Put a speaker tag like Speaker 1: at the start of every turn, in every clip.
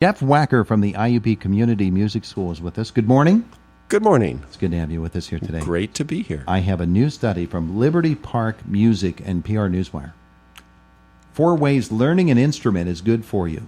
Speaker 1: Jeff Wacker from the IUP Community Music School is with us. Good morning.
Speaker 2: Good morning.
Speaker 1: It's good to have you with us here today.
Speaker 2: Great to be here.
Speaker 1: I have a new study from Liberty Park Music and PR Newswire. 4 ways learning an instrument is good for you.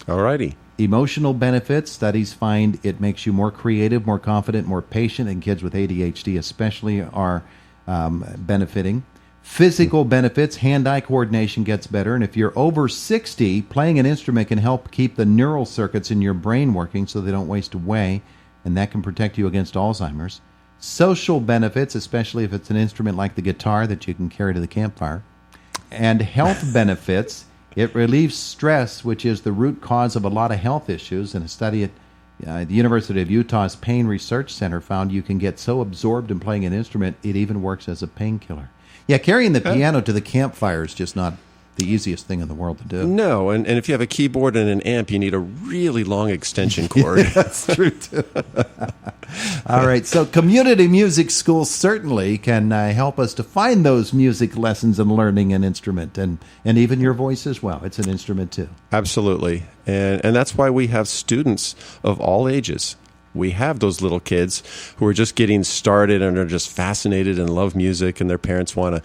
Speaker 2: All righty.
Speaker 1: Emotional benefits. Studies find it makes you more creative, more confident, more patient, and kids with ADHD especially are benefiting. Physical benefits, hand-eye coordination gets better, and if you're over 60, playing an instrument can help keep the neural circuits in your brain working so they don't waste away, and that can protect you against Alzheimer's. Social benefits, especially if it's an instrument like the guitar that you can carry to the campfire. And health benefits, it relieves stress, which is the root cause of a lot of health issues, and a study at the University of Utah's Pain Research Center found you can get so absorbed in playing an instrument, it even works as a painkiller. Yeah, carrying the piano to the campfire is just not the easiest thing in the world to do.
Speaker 2: No, and if you have a keyboard and an amp, you need a really long extension cord.
Speaker 1: Yeah, that's true, too. All right, so community music schools certainly can help us to find those music lessons and learning an instrument, and even your voice as well. It's an instrument, too.
Speaker 2: Absolutely, and that's why we have students of all ages. We have those little kids who are just getting started and are just fascinated and love music, and their parents want to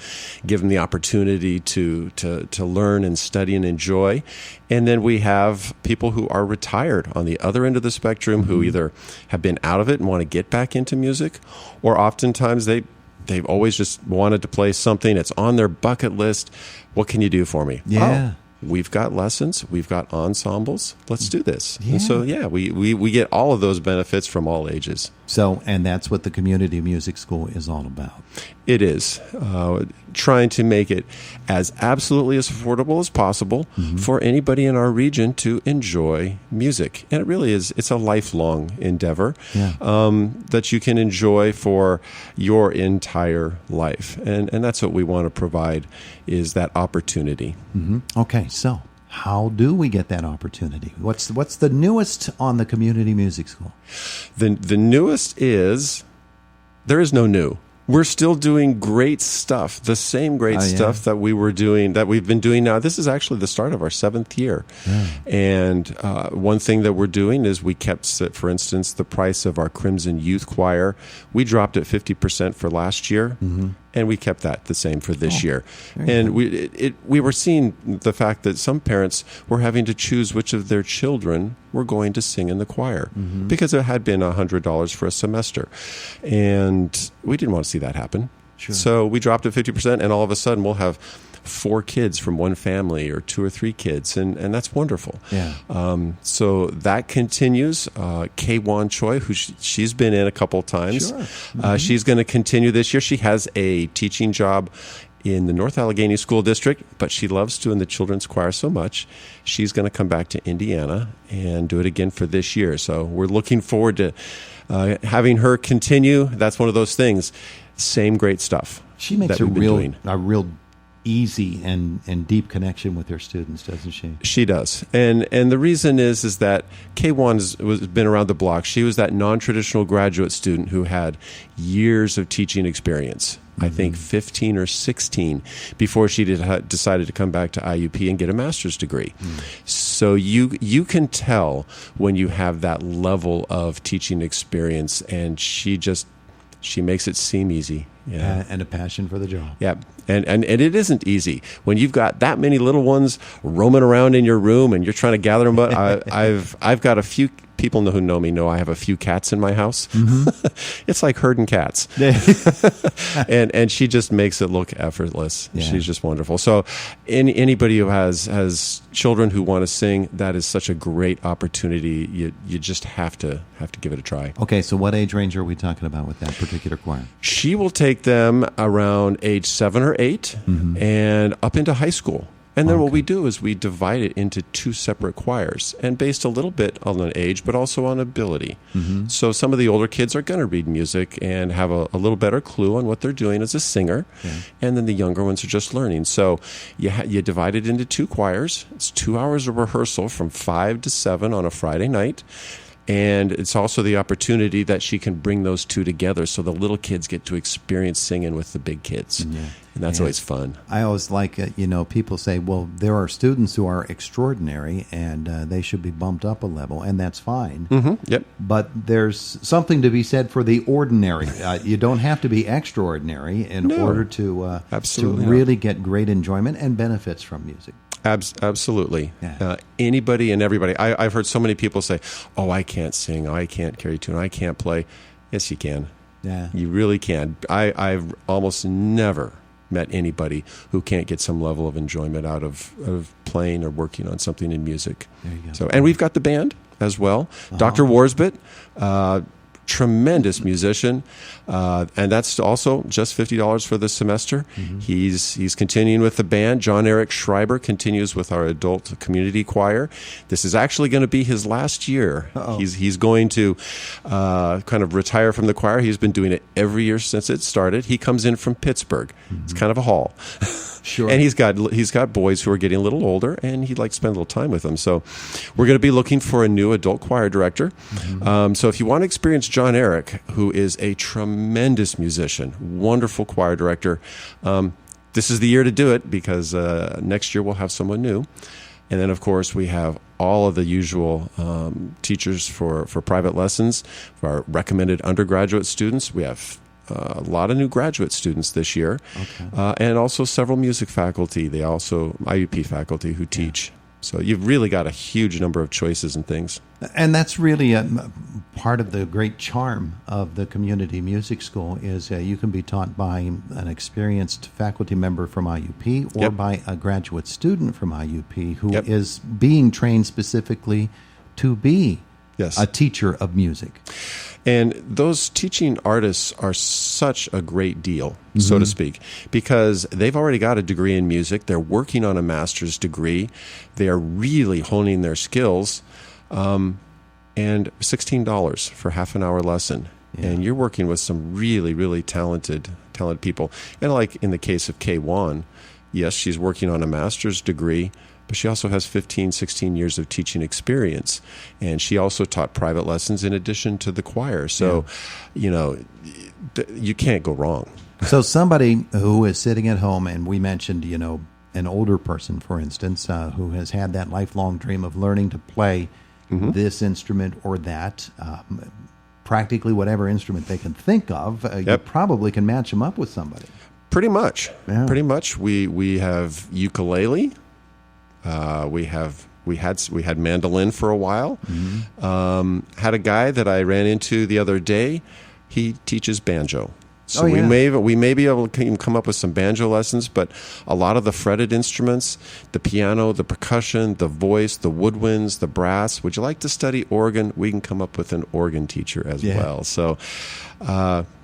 Speaker 2: give them the opportunity to learn and study and enjoy. And then we have people who are retired on the other end of the spectrum who either have been out of it and want to get back into music, or oftentimes they've always just wanted to play something. It's on their bucket list. What can you do for me?
Speaker 1: Yeah.
Speaker 2: We've got lessons. We've got ensembles. Let's do this.
Speaker 1: Yeah.
Speaker 2: And so, we get all of those benefits from all ages.
Speaker 1: So, and that's what the community music school is all about.
Speaker 2: It is. Trying to make it as absolutely as affordable as possible for anybody in our region to enjoy music. And it really is. It's a lifelong endeavor that you can enjoy for your entire life. And that's what we want to provide, is that opportunity.
Speaker 1: Okay, so how do we get that opportunity? What's the newest on the community music school?
Speaker 2: The newest is, there is no new. We're still doing great stuff, the same great stuff that we've been doing now. This is actually the start of our 7th year. Yeah. And one thing that we're doing is we kept, for instance, the price of our Crimson Youth Choir. We dropped it 50% for last year. And we kept that the same for this year. And we were seeing the fact that some parents were having to choose which of their children were going to sing in the choir because it had been $100 for a semester. And we didn't want to see that happen. Sure. So we dropped it 50%, and all of a sudden we'll have 4 kids from one family, or 2 or 3 kids, and that's wonderful.
Speaker 1: Yeah.
Speaker 2: So that continues. Kwan Choi, who she's been in a couple times,
Speaker 1: Sure.
Speaker 2: She's going to continue this year. She has a teaching job in the North Allegheny School District, but she loves doing the children's choir so much, she's going to come back to Indiana and do it again for this year. So we're looking forward to having her continue. That's one of those things. Same great stuff.
Speaker 1: She makes a real easy and deep connection with her students, doesn't she?
Speaker 2: She does. And the reason is that K1 has been around the block. She was that non-traditional graduate student who had years of teaching experience. I think 15 or 16 before she decided to come back to IUP and get a master's degree. So you can tell when you have that level of teaching experience, and she makes it seem easy. Yeah.
Speaker 1: And a passion for the job.
Speaker 2: Yeah. And it isn't easy when you've got that many little ones roaming around in your room and you're trying to gather them. But I've got a few people who know me know I have a few cats in my house. It's like herding cats. and she just makes it look effortless. Yeah. She's just wonderful. So anybody who has children who want to sing, that is such a great opportunity. You just have to give it a try.
Speaker 1: Okay, so what age range are we talking about with that particular choir?
Speaker 2: She will take them around age 7 or 8 and up into high school. And then what we do is we divide it into 2 separate choirs, and based a little bit on an age, but also on ability. So some of the older kids are going to read music and have a little better clue on what they're doing as a singer, and then the younger ones are just learning. So you divide it into 2 choirs. It's 2 hours of rehearsal from 5 to 7 on a Friday night. And it's also the opportunity that she can bring those two together so the little kids get to experience singing with the big kids. Yeah. And that's always fun.
Speaker 1: I always like, people say, well, there are students who are extraordinary and they should be bumped up a level, and that's fine.
Speaker 2: Mm-hmm. Yep.
Speaker 1: But there's something to be said for the ordinary. You don't have to be extraordinary in order to really get great enjoyment and benefits from music.
Speaker 2: Absolutely. Yeah. Anybody and everybody. I've heard so many people say, oh, I can't sing, I can't carry tune, I can't play. Yes, you can. Yeah. You really can. I've almost never met anybody who can't get some level of enjoyment out of playing or working on something in music.
Speaker 1: There you go.
Speaker 2: So, and we've got the band as well. Dr. Warsbit, tremendous musician, and that's also just $50 for the semester. Mm-hmm. He's continuing with the band. John Eric Schreiber continues with our adult community choir. This is actually going to be his last year. He's going to kind of retire from the choir. He's been doing it every year since it started. He comes in from Pittsburgh. Mm-hmm. It's kind of a haul.
Speaker 1: Sure.
Speaker 2: And he's got boys who are getting a little older, and he'd like to spend a little time with them. So we're going to be looking for a new adult choir director. Mm-hmm. So if you want to experience John Eric, who is a tremendous musician, wonderful choir director, this is the year to do it, because next year we'll have someone new. And then, of course, we have all of the usual teachers for private lessons, for our recommended undergraduate students. We have a lot of new graduate students this year, and also several music faculty. They also IUP faculty who teach. So you've really got a huge number of choices and things.
Speaker 1: And that's really part of the great charm of the Community Music School is you can be taught by an experienced faculty member from IUP or by a graduate student from IUP who is being trained specifically to be a teacher of music.
Speaker 2: And those teaching artists are such a great deal, so to speak, because they've already got a degree in music. They're working on a master's degree. They are really honing their skills. And $16 for half an hour lesson. Yeah. And you're working with some really, really talented people. And like in the case of K1, yes, she's working on a master's degree, but she also has 15, 16 years of teaching experience. And she also taught private lessons in addition to the choir. So, you can't go wrong.
Speaker 1: So somebody who is sitting at home, and we mentioned, an older person, for instance, who has had that lifelong dream of learning to play this instrument or that, practically whatever instrument they can think of, you probably can match them up with somebody.
Speaker 2: Pretty much. Yeah. Pretty much. We have ukulele. We had mandolin for a while. Mm-hmm. Had a guy that I ran into the other day. He teaches banjo. So we may be able to come up with some banjo lessons, but a lot of the fretted instruments, the piano, the percussion, the voice, the woodwinds, the brass. Would you like to study organ? We can come up with an organ teacher as well. So,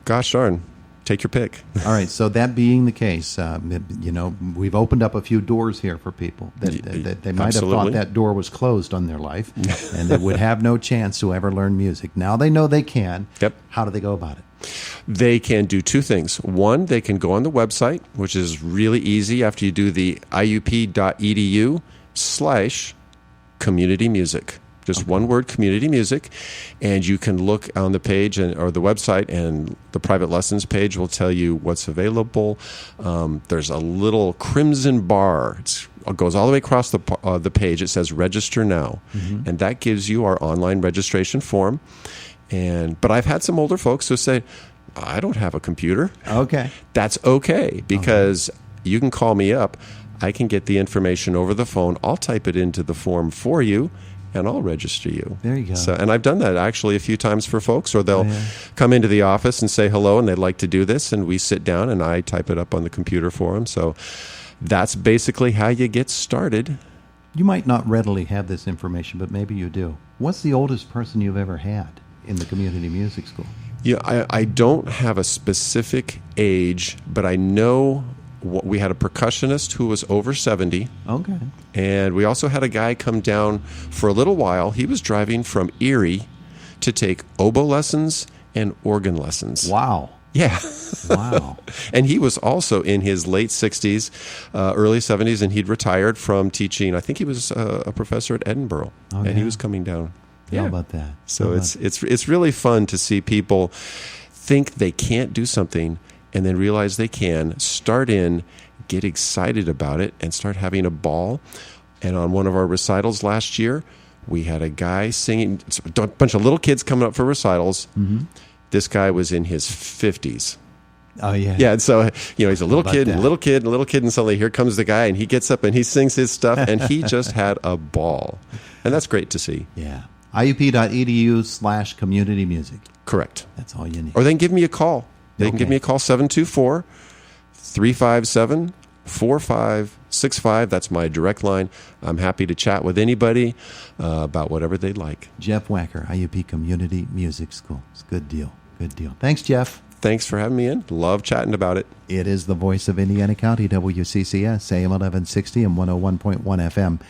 Speaker 2: gosh darn. Take your pick.
Speaker 1: All right. So that being the case, we've opened up a few doors here for people that they might have thought that door was closed on their life, and they would have no chance to ever learn music. Now they know they can.
Speaker 2: Yep.
Speaker 1: How do they go about it?
Speaker 2: They can do two things. One, they can go on the website, which is really easy after you do the iup.edu/community music. Just one word, community music, and you can look on the page or the website, and the private lessons page will tell you what's available. There's a little crimson bar. It goes all the way across the page. It says register now, and that gives you our online registration form. But I've had some older folks who say, I don't have a computer.
Speaker 1: Okay.
Speaker 2: That's okay, because you can call me up. I can get the information over the phone. I'll type it into the form for you, and I'll register you.
Speaker 1: There you go.
Speaker 2: So, and I've done that actually a few times for folks, or they'll come into the office and say hello, and they'd like to do this, and we sit down, and I type it up on the computer for them. So that's basically how you get started.
Speaker 1: You might not readily have this information, but maybe you do. What's the oldest person you've ever had in the Community Music School?
Speaker 2: Yeah, I don't have a specific age, but I know we had a percussionist who was over 70.
Speaker 1: Okay.
Speaker 2: And we also had a guy come down for a little while. He was driving from Erie to take oboe lessons and organ lessons.
Speaker 1: Wow.
Speaker 2: Yeah.
Speaker 1: Wow.
Speaker 2: And he was also in his late 60s, early 70s, and he'd retired from teaching. I think he was a professor at Edinburgh, and he was coming down.
Speaker 1: How about that?
Speaker 2: So it's really fun to see people think they can't do something and then realize they can, start in, get excited about it, and start having a ball. And on one of our recitals last year, we had a guy singing, a bunch of little kids coming up for recitals. Mm-hmm. This guy was in his 50s.
Speaker 1: Oh, yeah.
Speaker 2: Yeah, and so, he's a little kid, and suddenly here comes the guy, and he gets up and he sings his stuff, and he just had a ball. And that's great to see.
Speaker 1: Yeah. IUP.edu/community music.
Speaker 2: Correct.
Speaker 1: That's all you need.
Speaker 2: Or they can give me a call. They can give me a call, 724-357-4565. That's my direct line. I'm happy to chat with anybody about whatever they'd like.
Speaker 1: Jeff Wacker, IUP Community Music School. It's a good deal. Good deal. Thanks, Jeff.
Speaker 2: Thanks for having me in. Love chatting about it.
Speaker 1: It is the voice of Indiana County, WCCS, AM 1160 and 101.1 FM.